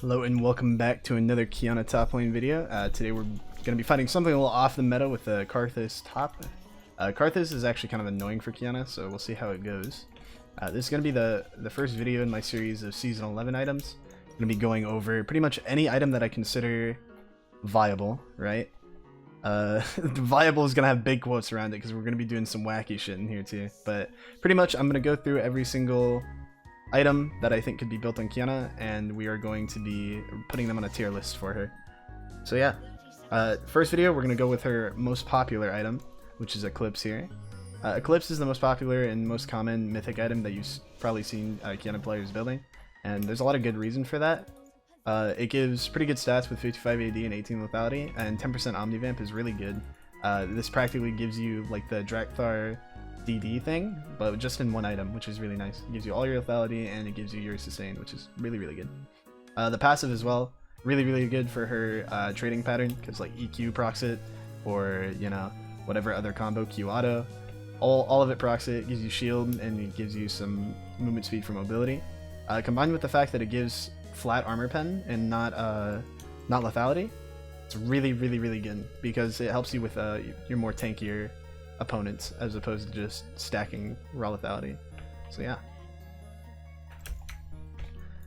Hello and welcome back to another Qiyana top lane video. Today we're going to be fighting something a little off the meta with Karthus top. Karthus is actually kind of annoying for Qiyana, so we'll see how it goes. This is going to be the first video in my series of Season 11 items. I'm going to be going over pretty much any item that I consider viable, right? Viable is going to have big quotes around it because we're going to be doing some wacky shit in here too. But pretty much I'm going to go through every single item that I think could be built on Qiyana, and we are going to be putting them on a tier list for her. So yeah, first video we're going to go with her most popular item, which is Eclipse here. Eclipse is the most popular and most common mythic item that you've probably seen Qiyana players building, and there's a lot of good reason for that. It gives pretty good stats with 55 AD and 18 lethality, and 10% Omnivamp is really good. This practically gives you like the Drakthar DD thing, but just in one item, which is really nice. It gives you all your lethality and it gives you your sustain, which is really good. The passive as well, really good for her trading pattern, because like EQ procs it, or you know, whatever other combo, Q auto, all of it procs it. It gives you shield and it gives you some movement speed for mobility. Combined with the fact that it gives flat armor pen and not lethality, it's really good because it helps you with your more tankier opponents as opposed to just stacking raw lethality. So yeah.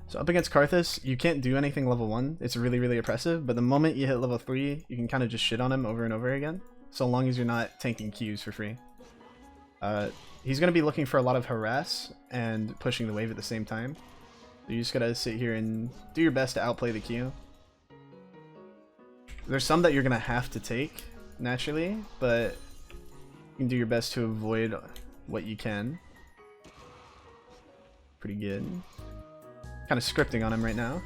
So up against Karthus, you can't do anything level 1. It's really oppressive, but the moment you hit level 3, you can kind of just shit on him over and over again, so long as you're not tanking Qs for free. He's going to be looking for a lot of harass and pushing the wave at the same time. So you just gotta sit here and do your best to outplay the Q. There's some that you're going to have to take, naturally, but you can do your best to avoid what you can. Pretty good. Kind of scripting on him right now.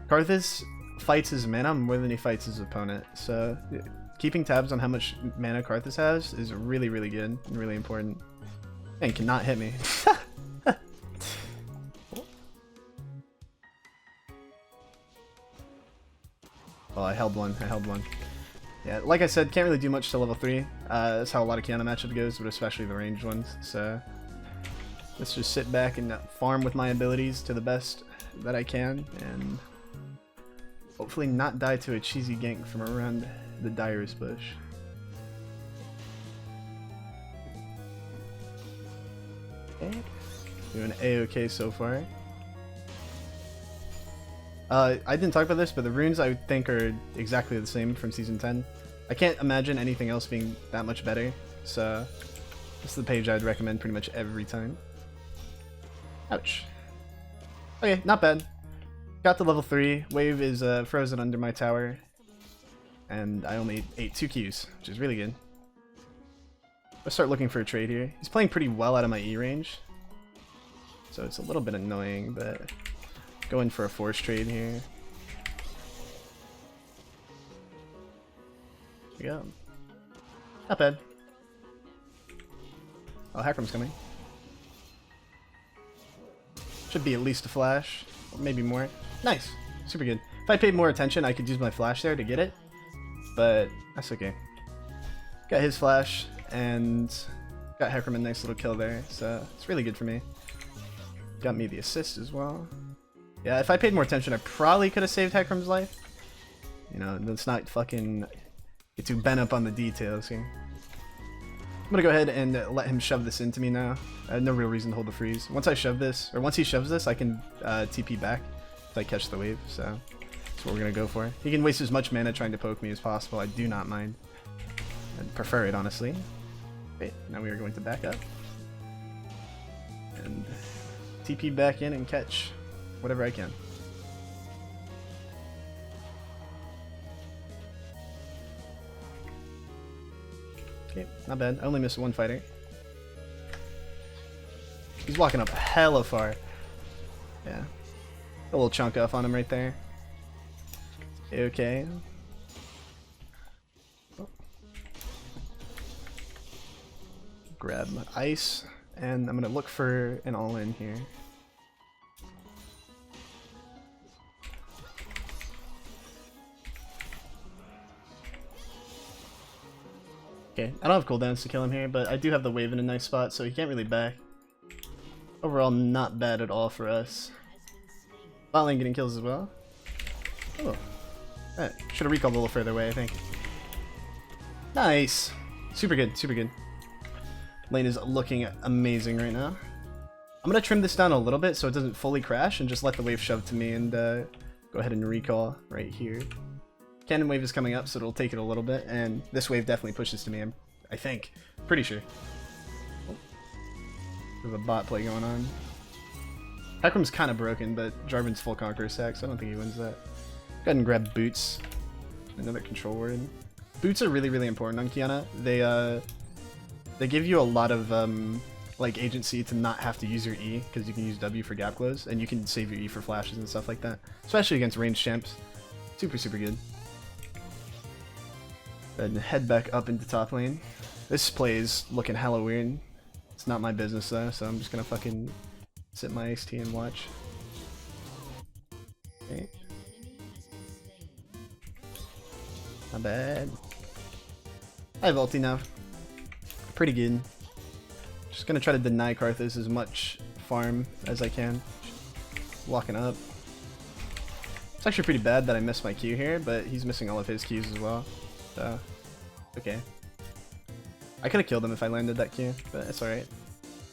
Karthus fights his mana more than he fights his opponent, so keeping tabs on how much mana Karthus has is really good and really important. And cannot hit me. Oh, I held one. Yeah, like I said, can't really do much to level 3. That's how a lot of Qiyana matchup goes, but especially the ranged ones. So let's just sit back and farm with my abilities to the best that I can, and hopefully not die to a cheesy gank from around the Dyer's bush. Okay, doing A-okay so far. I didn't talk about this, but the runes I think are exactly the same from Season 10. I can't imagine anything else being that much better, so this is the page I'd recommend pretty much every time. Ouch. Okay, not bad. Got to level 3. Wave is frozen under my tower, and I only ate 2 Qs, which is really good. Let's start looking for a trade here. He's playing pretty well out of my E range, so it's a little bit annoying, but going for a force trade here. There we go. Not bad. Oh, Hackram's coming. Should be at least a flash, or maybe more. Nice. Super good. If I paid more attention, I could use my flash there to get it, but that's okay. Got his flash, and got Hackram a nice little kill there, so it's really good for me. Got me the assist as well. Yeah, if I paid more attention, I probably could have saved Hackram's life. You know, let's not fucking get too bent up on the details here. I'm gonna go ahead and let him shove this into me now. I have no real reason to hold the freeze. Once I shove this, or once he shoves this, I can TP back if I catch the wave, so that's what we're gonna go for. He can waste as much mana trying to poke me as possible. I do not mind. I'd prefer it, honestly. Wait, now we are going to back up. And TP back in and catch whatever I can. Okay, not bad. I only missed one fighter. He's walking up hella far. Yeah. A little chunk off on him right there. Okay. Oh. Grab my ice, and I'm gonna look for an all-in here. Okay, I don't have cooldowns to kill him here, but I do have the wave in a nice spot, so he can't really back. Overall, not bad at all for us. Bot lane getting kills as well. Oh. Should have recalled a little further away, I think. Nice. Super good, super good. Lane is looking amazing right now. I'm going to trim this down a little bit so it doesn't fully crash and just let the wave shove to me and go ahead and recall right here. Cannon wave is coming up, so it'll take it a little bit, and this wave definitely pushes to me, I think. Pretty sure. Oh. There's a bot play going on. Hecarim's kind of broken, but Jarvan's full Conqueror stack, so I don't think he wins that. Go ahead and grab Boots. Another control word. Boots are really, really important on Qiyana. They give you a lot of like agency to not have to use your E, because you can use W for gap close, and you can save your E for flashes and stuff like that. Especially against ranged champs. Super, super good. Then head back up into top lane. This play is looking hella weird. It's not my business though, so I'm just gonna fucking sit my iced tea and watch. Okay. Not bad. I have ulti now. Pretty good. Just gonna try to deny Karthus as much farm as I can. Locking up. It's actually pretty bad that I missed my Q here, but he's missing all of his Qs as well. So, okay. I could have killed him if I landed that Q, but it's alright.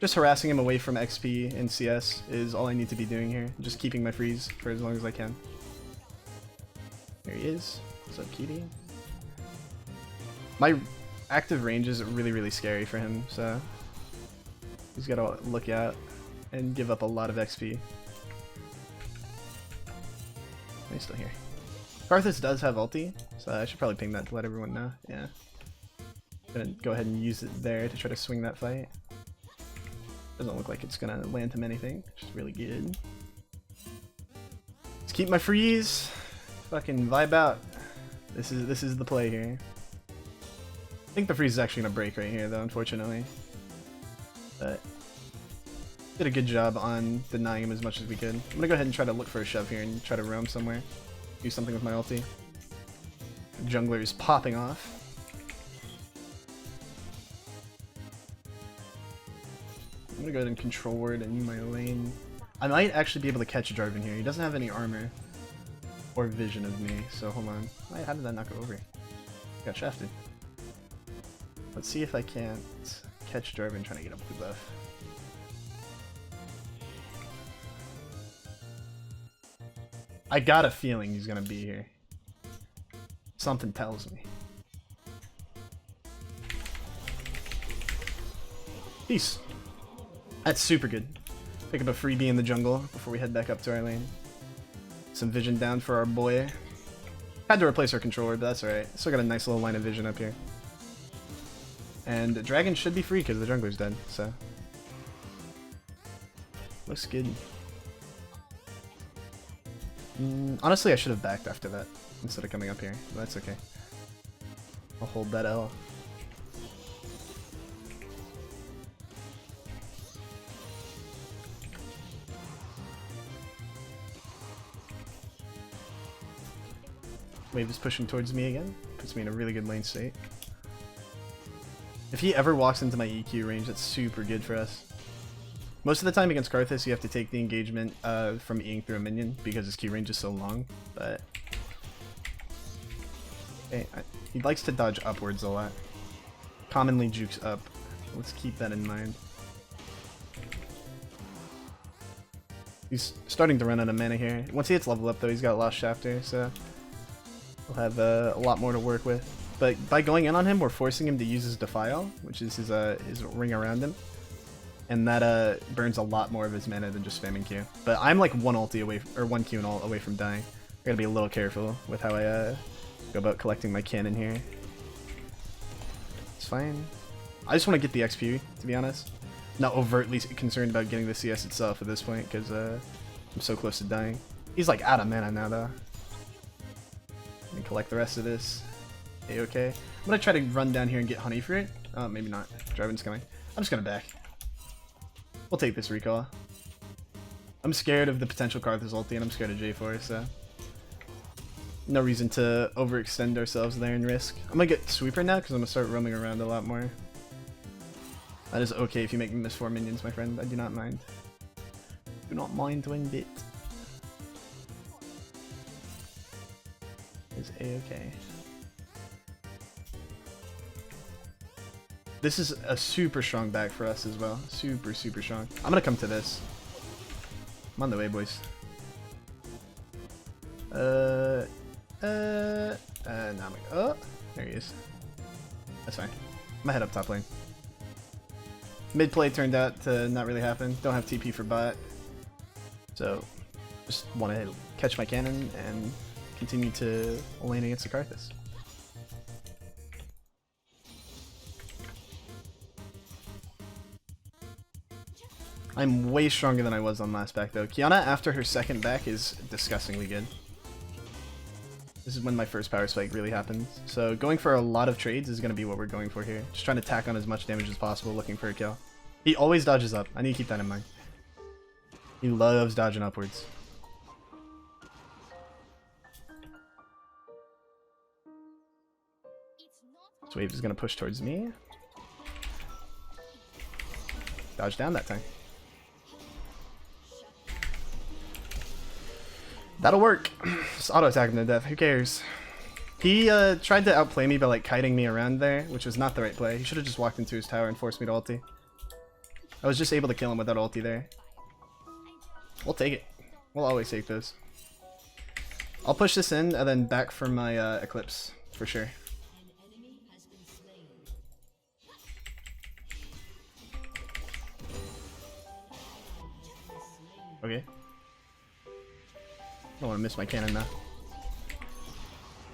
Just harassing him away from XP and CS is all I need to be doing here. Just keeping my freeze for as long as I can. There he is. What's up, cutie? My active range is really, really scary for him, so he's got to look out and give up a lot of XP. He's still here. Karthus does have ulti, so I should probably ping that to let everyone know. Yeah. Gonna go ahead and use it there to try to swing that fight. Doesn't look like it's gonna land him anything, which is really good. Let's keep my freeze. Fucking vibe out. This is the play here. I think the freeze is actually gonna break right here though, unfortunately. But did a good job on denying him as much as we could. I'm gonna go ahead and try to look for a shove here and try to roam somewhere. Do something with my ulti. The jungler is popping off. I'm gonna go ahead and control word in my lane. I might actually be able to catch Jarvan here. He doesn't have any armor or vision of me, so hold on. How did that not go over? Got shafted. Let's see if I can't catch Jarvan trying to get a blue buff. I got a feeling he's gonna be here. Something tells me. Peace. That's super good. Pick up a freebie in the jungle before we head back up to our lane. Some vision down for our boy. Had to replace our controller, but that's alright. Still got a nice little line of vision up here. And the dragon should be free because the jungler's dead, so. Looks good. Honestly, I should have backed after that instead of coming up here, but that's okay. I'll hold that L. Wave is pushing towards me again. Puts me in a really good lane state. If he ever walks into my EQ range, that's super good for us. Most of the time against Karthus, you have to take the engagement from Eing through a minion because his Q range is so long, but okay, he likes to dodge upwards a lot. Commonly jukes up. Let's keep that in mind. He's starting to run out of mana here. Once he hits level up though, he's got Lost Shafter, so we'll have a lot more to work with. But by going in on him, we're forcing him to use his Defile, which is his ring around him. And that burns a lot more of his mana than just spamming Q. But I'm like one ulti away, or one Q and ult away from dying. I gotta be a little careful with how I go about collecting my cannon here. It's fine. I just want to get the XP, to be honest. Not overtly concerned about getting the CS itself at this point, because I'm so close to dying. He's like out of mana now, though. And collect the rest of this. A-okay. I'm gonna try to run down here and get honey for it. Oh, maybe not. Jarvan's coming. I'm just gonna back. We'll take this recall. I'm scared of the potential Karthus ulti, and I'm scared of J4, so no reason to overextend ourselves there and risk. I'm gonna get Sweeper now, because I'm gonna start roaming around a lot more. That is okay if you make me miss 4 minions, my friend. I do not mind. Do not mind one bit. Is A-okay. This is a super strong back for us as well. Super, super strong. I'm gonna come to this. I'm on the way, boys. Now I'm like, oh, there he is. That's fine. I'm gonna head up top lane. Mid play turned out to not really happen. Don't have TP for bot. So, just want to catch my cannon and continue to lane against the Karthus. I'm way stronger than I was on last back though. Qiyana after her second back is disgustingly good. This is when my first power spike really happens. So going for a lot of trades is going to be what we're going for here. Just trying to tack on as much damage as possible, looking for a kill. He always dodges up. I need to keep that in mind. He loves dodging upwards. This wave is going to push towards me. Dodge down that time. That'll work. Just auto attack him to death. Who cares? He tried to outplay me by like kiting me around there, which was not the right play. He should have just walked into his tower and forced me to ulti. I was just able to kill him without ulti there. We'll take it. We'll always take those. I'll push this in and then back for my Eclipse for sure. Okay. Don't want to miss my cannon now.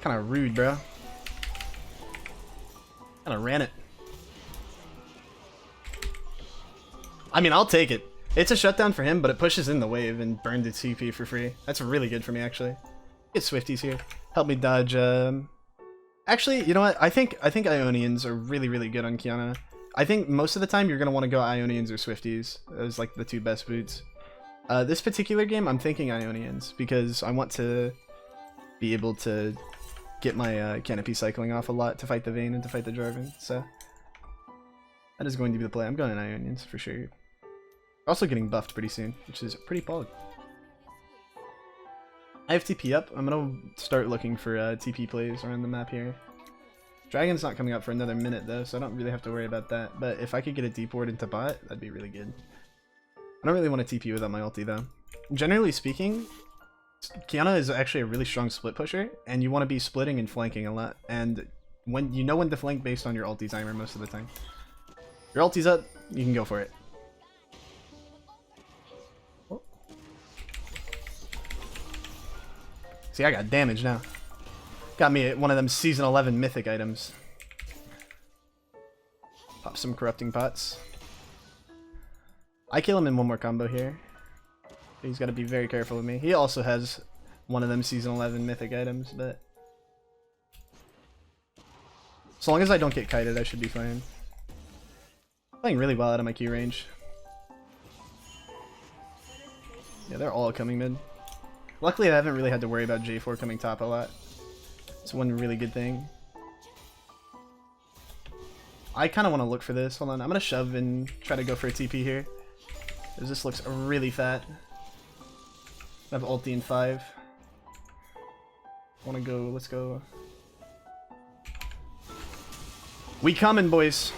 Kind of rude, bro. Kind of ran it. I mean, I'll take it. It's a shutdown for him, but it pushes in the wave and burned its CP for free. That's really good for me, actually. Get Swifties here. Help me dodge. Actually, you know what? I think Ionians are really, really good on Qiyana. I think most of the time you're gonna want to go Ionians or Swifties as like the two best boots. This particular game, I'm thinking Ionians because I want to be able to get my canopy cycling off a lot to fight the Vayne and to fight the Jarvan. So that is going to be the play. I'm going Ionians for sure. Also getting buffed pretty soon, which is pretty pog. I have TP up. I'm gonna start looking for TP plays around the map here. Dragon's not coming up for another minute though, so I don't really have to worry about that. But if I could get a deep ward into bot, that'd be really good. I don't really want to TP without my ulti though. Generally speaking, Qiyana is actually a really strong split pusher, and you want to be splitting and flanking a lot. And when you know when to flank based on your ulti timer most of the time. Your ulti's up, you can go for it. Oh. See, I got damage now. Got me at one of them season 11 mythic items. Pop some corrupting pots. I kill him in one more combo here. He's got to be very careful with me. He also has one of them season 11 mythic items, but as long as I don't get kited, I should be fine. Playing really well out of my Q range. Yeah, they're all coming mid. Luckily, I haven't really had to worry about J4 coming top a lot. It's one really good thing. I kind of want to look for this. Hold on, I'm going to shove and try to go for a TP here. Because this looks really fat. I have ulti in 5. Want to go, let's go. We coming, boys.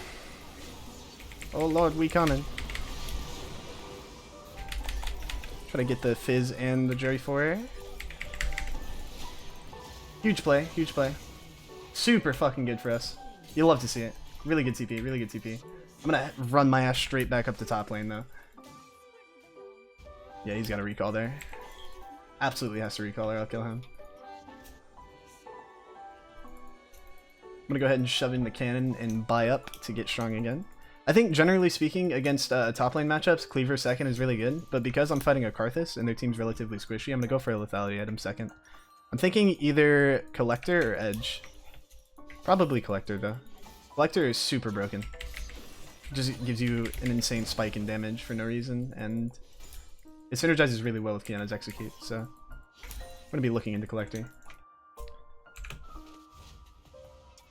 Oh lord, we coming. Try to get the Fizz and the Jerry 4. Huge play, huge play. Super fucking good for us. You'll love to see it. Really good TP, really good TP. I'm gonna run my ass straight back up to top lane though. Yeah, he's got a recall there. Absolutely has to recall or I'll kill him. I'm gonna go ahead and shove in the cannon and buy up to get strong again. I think generally speaking against top lane matchups, Cleaver second is really good, but because I'm fighting a Karthus and their team's relatively squishy, I'm gonna go for a lethality item second. I'm thinking either Collector or Edge. Probably Collector though. Collector is super broken. Just gives you an insane spike in damage for no reason, and it synergizes really well with Qiyana's execute, so I'm gonna be looking into Collector.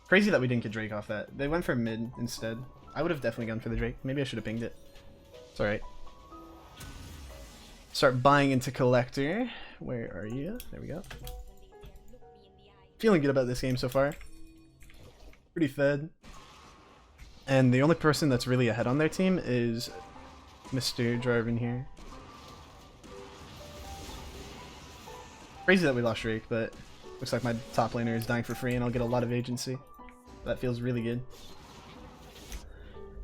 Crazy that we didn't get Drake off that. They went for mid instead. I would have definitely gone for the Drake. Maybe I should have pinged it. It's alright. Start buying into Collector. Where are you? There we go. Feeling good about this game so far. Pretty fed. And the only person that's really ahead on their team is Mr. Jarvan here. Crazy that we lost Drake, but looks like my top laner is dying for free and I'll get a lot of agency. That feels really good.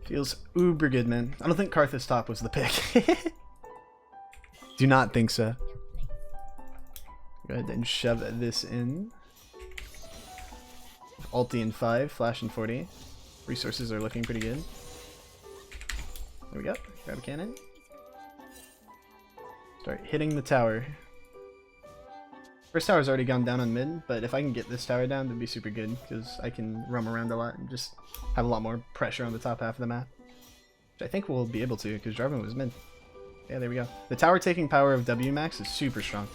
Feels uber good, man. I don't think Karthus top was the pick. Do not think so. Go ahead and shove this in. Ulti in 5, flash in 40. Resources are looking pretty good. There we go. Grab a cannon. Start hitting the tower. First tower's already gone down on mid, but if I can get this tower down, that'd be super good, because I can roam around a lot and just have a lot more pressure on the top half of the map. Which I think we'll be able to, because Jarvan was mid. Yeah, there we go. The tower taking power of W max is super strong.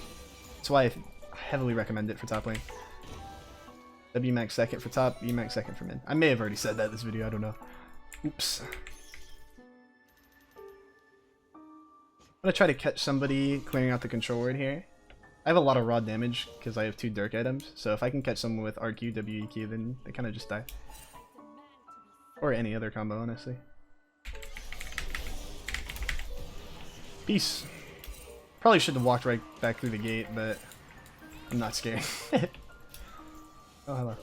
That's why I heavily recommend it for top lane. W max second for top, E max second for mid. I may have already said that in this video, I don't know. Oops. I'm gonna try to catch somebody clearing out the control ward here. I have a lot of raw damage because I have 2 Dirk items, so if I can catch someone with RQ, WEQ, then they kind of just die. Or any other combo, honestly. Peace. Probably should have walked right back through the gate, but I'm not scared. Oh, hello.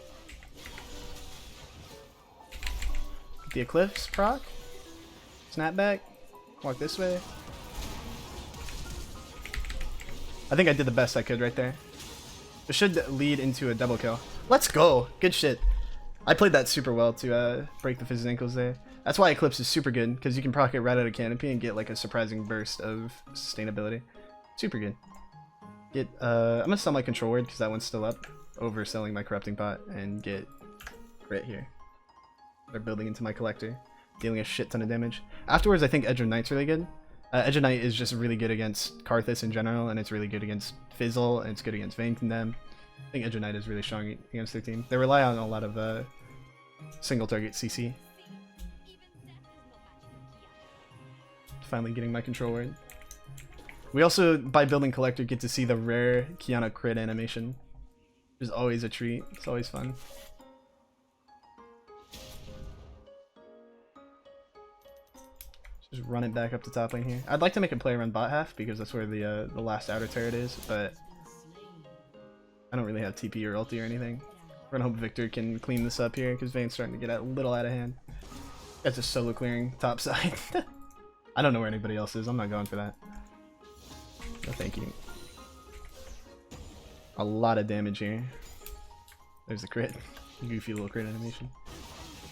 Get the Eclipse proc. Snapback. Walk this way. I think I did the best I could right there. It should lead into a double kill. Let's go! Good shit. I played that super well to break the Fizz's ankles there. That's why Eclipse is super good, because you can proc it right out of Canopy and get like a surprising burst of sustainability. Super good. I'm gonna sell my control word because that one's still up. Over selling my corrupting pot and get crit here. They're building into my collector, dealing a shit ton of damage. Afterwards, I think Edge of Knight's really good. Edge of Knight is just really good against Karthus in general, and it's really good against Fizzle, and it's good against Vayne and them. I think Edge of Knight is really strong against their team. They rely on a lot of single target CC. Finally getting my control word. We also, by building collector, get to see the rare Qiyana crit animation. Which is always a treat. It's always fun. Just run it back up to top lane here. I'd like to make a play around bot half because that's where the last outer turret is, but I don't really have TP or ulti or anything. We're gonna hope Victor can clean this up here because Vayne's starting to get a little out of hand. That's just solo clearing top side. I don't know where anybody else is. I'm not going for that. No, thank you. A lot of damage here. There's the crit. Goofy little crit animation.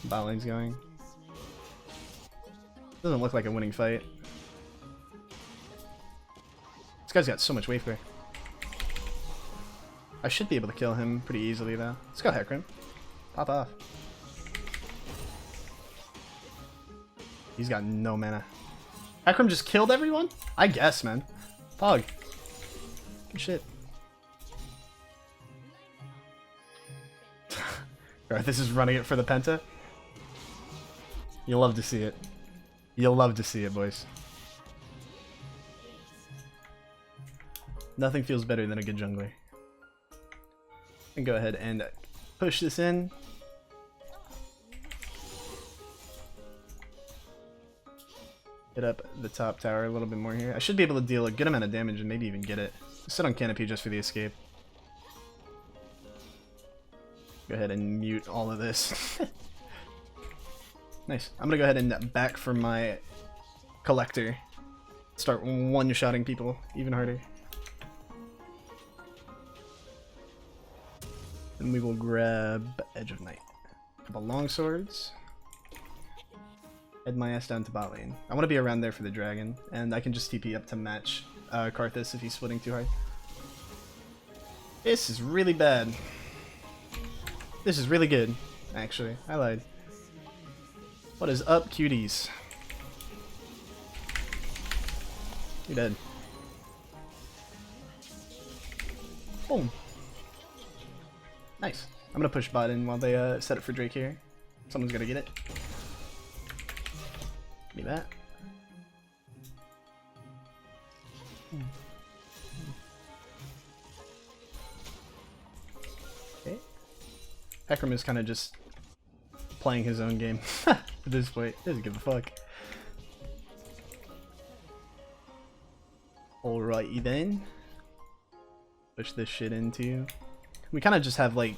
Bot lane's going. Doesn't look like a winning fight. This guy's got so much wave clear. I should be able to kill him pretty easily though. Let's go Hecarim. Pop off. He's got no mana. Hecarim just killed everyone? I guess, man. Pog. Good shit. This is running it for the Penta. You'll love to see it. You'll love to see it, boys. Nothing feels better than a good jungler. And go ahead and push this in. Hit up the top tower a little bit more here. I should be able to deal a good amount of damage and maybe even get it. Sit on Canopy just for the escape. Go ahead and mute all of this. Nice. I'm gonna go ahead and back for my collector. Start one-shotting people even harder. And we will grab Edge of Night. Couple long swords. Head my ass down to bot lane. I want to be around there for the dragon, and I can just TP up to match Karthus if he's splitting too hard. This is really bad. This is really good, actually. I lied. What is up, cuties? You're dead. Boom. Nice. I'm gonna push bot in while they set it for Drake here. Someone's gonna get it. Give me that. Okay. Hecarim is kind of just playing his own game at this point. Doesn't give a fuck. Alrighty then. Push this shit into. We kind of just have like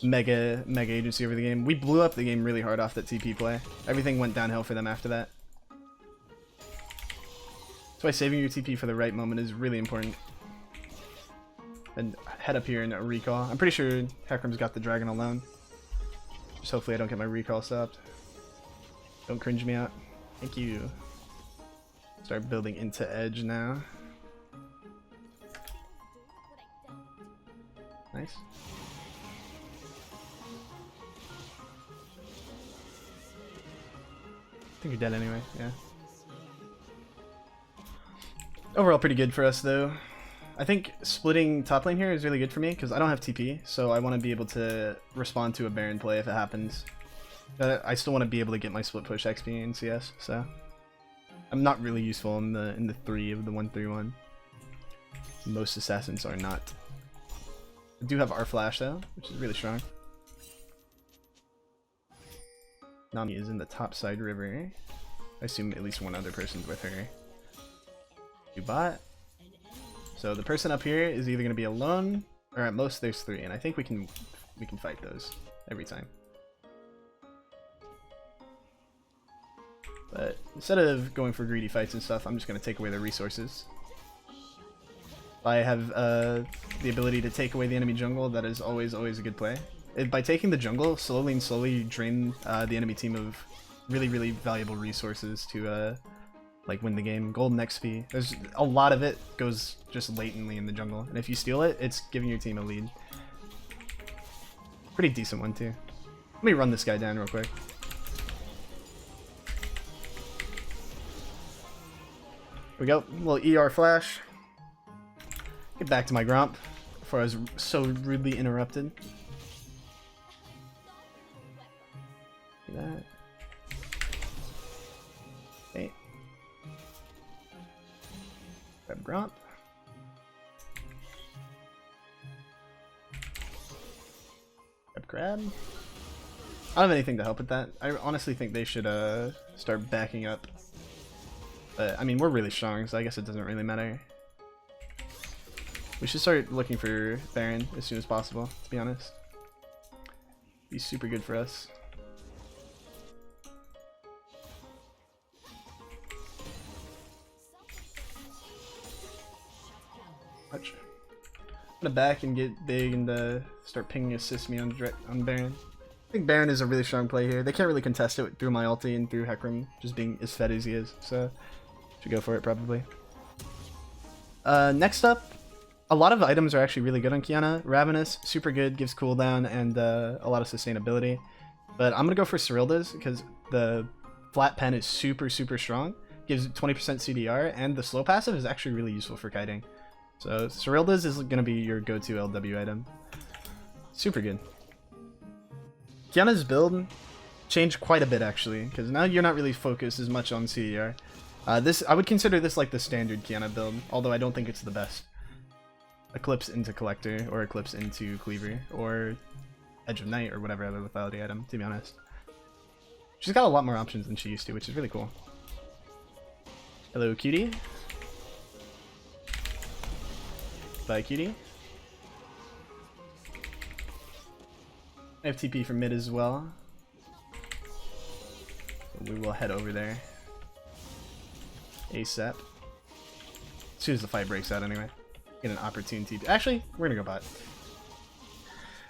mega agency over the game. We blew up the game really hard off that TP play. Everything went downhill for them after that. That's why saving your TP for the right moment is really important. And head up here and a recall. I'm pretty sure Hecarim's got the dragon alone. Just hopefully I don't get my recall stopped. Don't cringe me out. Thank you. Start building into edge now. Nice. I think you're dead anyway, yeah. Overall pretty good for us though. I think splitting top lane here is really good for me because I don't have TP, so I want to be able to respond to a Baron play if it happens. But I still want to be able to get my split push XP in CS, so I'm not really useful in the 3 of the 1-3-1. Most assassins are not. I do have our flash though, which is really strong. Nami is in the top side river. I assume at least one other person's with her. You bot. So the person up here is either going to be alone, or at most there's 3, and I think we can fight those every time. But instead of going for greedy fights and stuff, I'm just going to take away their resources. If I have the ability to take away the enemy jungle, that is always a good play. By taking the jungle, slowly you drain the enemy team of really valuable resources to like win the game. Golden XP. There's a lot of it goes just latently in the jungle, and if you steal it, it's giving your team a lead. Pretty decent one too. Let me run this guy down real quick. Here we go. Little ER flash. Get back to my Gromp before I was so rudely interrupted. See that? Okay. Grab Gromp. Grab Crab. I don't have anything to help with that. I honestly think they should start backing up. But I mean, we're really strong, so I guess it doesn't really matter. We should start looking for Baron as soon as possible, to be honest. Be super good for us. Watch. I'm gonna back and get big and start pinging assist me on Baron. I think Baron is a really strong play here. They can't really contest it through my ulti and through Hecarim just being as fed as he is, so should go for it probably. Next up, a lot of items are actually really good on Qiyana. Ravenous, super good, gives cooldown and a lot of sustainability. But I'm gonna go for Serylda's because the flat pen is super strong, gives 20% CDR, and the slow passive is actually really useful for kiting. So Serylda's is gonna be your go-to LW item. Super good. Qiyana's build changed quite a bit actually, because now you're not really focused as much on CDR. I would consider this like the standard Qiyana build, although I don't think it's the best. Eclipse into Collector, or Eclipse into Cleaver, or Edge of Night, or whatever other lethality item, to be honest. She's got a lot more options than she used to, which is really cool. Hello, cutie. Bye, cutie. I have TP for mid as well. So we will head over there ASAP. As soon as the fight breaks out anyway. Get an opportune TP. Actually, we're gonna go bot.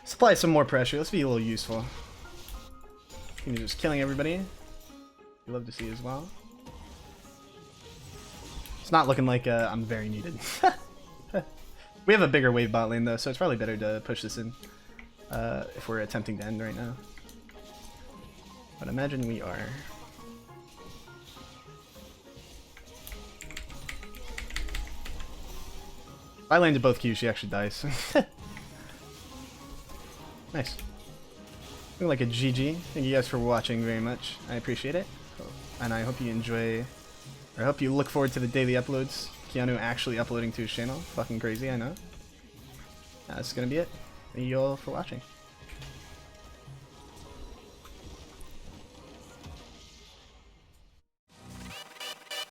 Supply some more pressure. Let's be a little useful. You're just killing everybody. We love to see as well. It's not looking like I'm very needed. We have a bigger wave bot lane though, so it's probably better to push this in if we're attempting to end right now. But imagine we are. If I landed both Qs, she actually dies. Nice. Looking like a GG. Thank you guys for watching very much. I appreciate it. And I hope you enjoy, or I hope you look forward to the daily uploads. Keanu actually uploading to his channel. Fucking crazy, I know. That's gonna be it. Thank you all for watching.